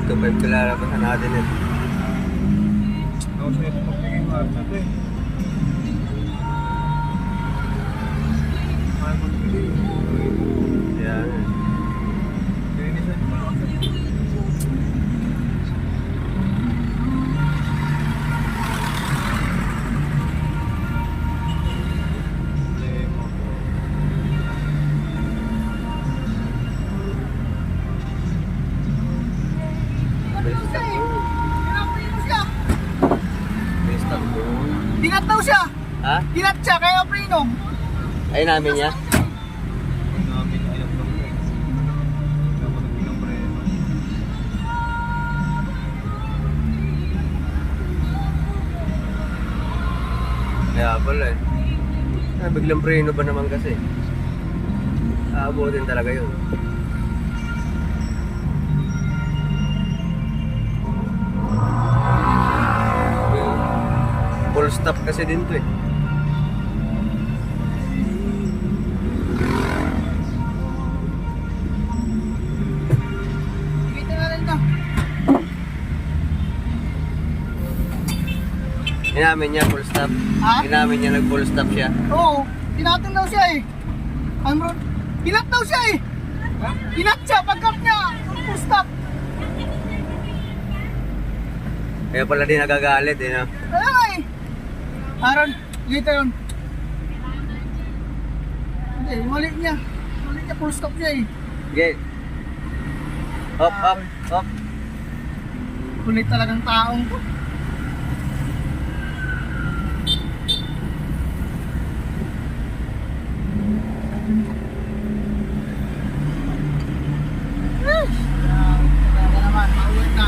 2.5 kilalabasan natin eh. Ako sa'yo ito magbigay mo na ito eh. Mahal mo nagbigay. Yan. Linisan mo lang kasi. Best of ko. Dinat daw siya! Ha? Dinat siya, kaya prinom! Ay namin niya? Namin ayaw lang ko. Ako nagbilang preno. Kaya pala eh. Biglang preno ba naman kasi? Aabutin talaga yun. Full stop kasi din to eh. Dito na rin na. Inamin niya full stop. Ha? Inamin niya nag full stop siya. Oo, dinatan daw siya eh. Ano? Dinat daw siya eh. Dinat siya, pagkat niya, full stop. Kaya pala din nagagalit eh no? Kaya nga eh. Aaron, dito yun. Hindi, mali niya. Mali niya, full stop siya eh. Sige. Hop, hop, hop. Kulit talagang taong to. Talaga naman, maulit na.